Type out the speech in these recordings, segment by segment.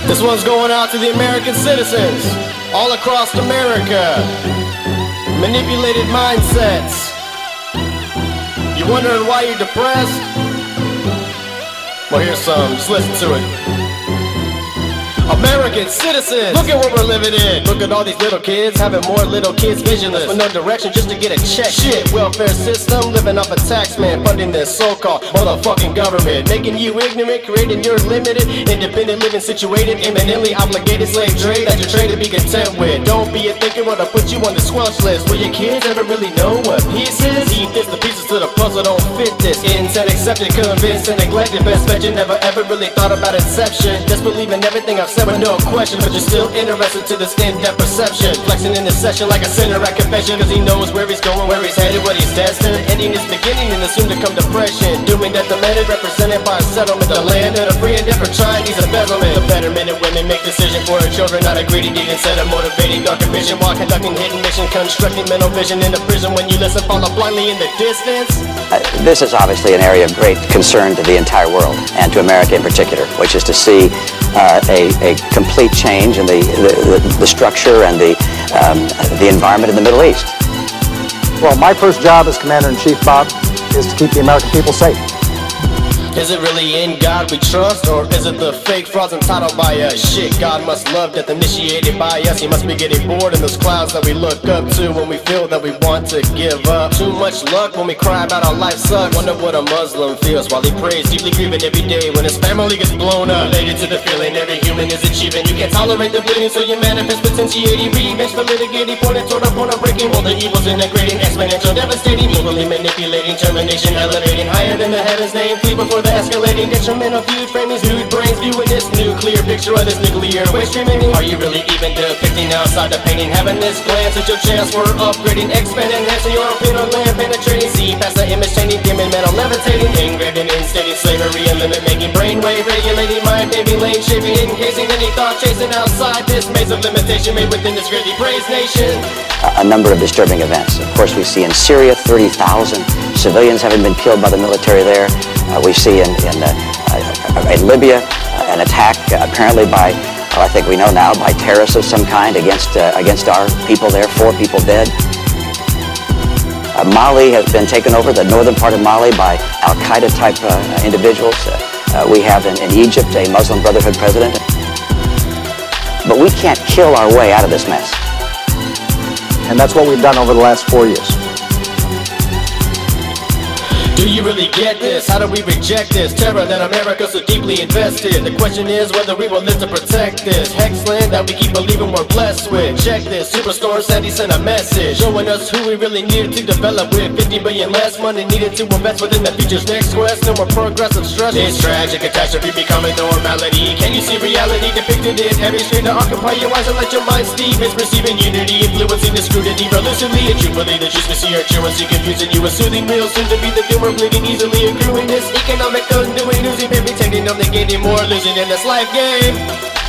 This one's going out to the American citizens all across America. Manipulated mindsets. You wondering why you're depressed? Well, here's some. Just listen to it. American citizens, look at what we're living in. Look at all these little kids having more little kids visionless with no direction just to get a check. Shit, welfare system living off a tax man funding this so-called motherfucking government, making you ignorant, creating your limited independent living situated, imminently obligated slave trade that you're trained to be content with. Don't be a thinker or to put you on the squelch list. Will your kids ever really know what peace is? Eat this, the pieces to the puzzle don't fit this. Instead accepted, convinced, and neglected. Best bet you never ever really thought about inception. Just believing everything I've said with no question, but you're still interested to this in-depth perception. Flexing in this session like a sinner at confession, cause he knows where he's going, where he's headed, what he's destined. Ending is beginning and soon to come depression. Dooming that demanded, represented by a settlement. The land of the free and different Chinese embezzlement. The better men and women make decisions for their children, not a greedy deed instead of motivating dark ambition, while conducting hidden mission, constructing mental vision in the prison. When you listen, follow blindly in the distance. This is obviously an area of great concern to the entire world, and to America in particular, which is to see a complete change in the structure and the environment in the Middle East. Well, my first job as Commander-in-Chief, Bob, is to keep the American people safe. Is it really in God we trust, or is it the fake frauds entitled by us? Shit, God must love death initiated by us. He must be getting bored in those clouds that we look up to when we feel that we want to give up. Too much luck when we cry about our life sucks. Wonder what a Muslim feels while he prays, deeply grieving every day when his family gets blown up. Related to the feeling every human is achieving. You can't tolerate the bleeding, so you manifest potentiating revenge for litigating, pointing toward a point of breaking. All the evils integrating, exponential, devastating, evilly manipulating, termination, elevating higher than the heavens name. Flee before the escalating, detrimental viewed framings, nude brains viewing this nuclear picture of this nuclear waste streaming. Are you really even depicting outside the painting? Having this glance at your chance for upgrading, expanding, enhancing your opinion, land penetrating, see past the image changing, dimming, metal levitating, engraving, instating slavery and limit making, brainwave regulating, mind baby lane shaping, encasing any thought chasing outside this maze of limitation made within this greatly praised nation. A number of disturbing events. Of course, we see in Syria 30,000 civilians having been killed by the military there. We see in Libya an attack apparently by, I think we know now, by terrorists of some kind against our people there, 4 people dead. Mali has been taken over, the northern part of Mali, by Al-Qaeda type individuals. We have in Egypt a Muslim Brotherhood president. But we can't kill our way out of this mess. And that's what we've done over the last 4 years. Do you really get this? How do we reject this terror that America so deeply invested? The question is whether we will live to protect this hexland that we keep believing we're blessed with. Check this, Superstorm Sandy sent a message showing us who we really needed to develop with. 50 billion less money needed to invest within the future's next quest. No more progressive stress. This tragic catastrophe becoming normality. Can you see reality depicted in every screen to occupy your eyes and let your mind steam? It's receiving unity, influencing the scrutiny reluctantly. And truthfully, the truth we see are truancy, confusing you with soothing real soon to be the doom. We're bleeding easily, accruing this economic undoing, losing, irritating, only gaining more, losing in this life game.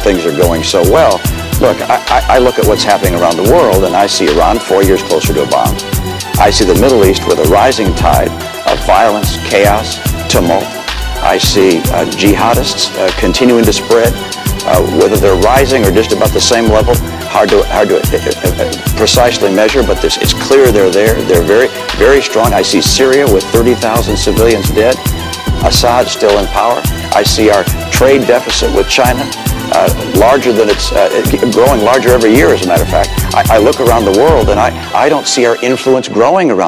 Things are going so well. Look, I look at what's happening around the world, and I see Iran 4 years closer to a bomb. I see the Middle East with a rising tide of violence, chaos, tumult. I see jihadists continuing to spread. Whether they're rising or just about the same level, hard to precisely measure, but it's clear they're there. They're very, very strong. I see Syria with 30,000 civilians dead. Assad still in power. I see our trade deficit with China larger than it's growing larger every year, as a matter of fact. I look around the world and I don't see our influence growing around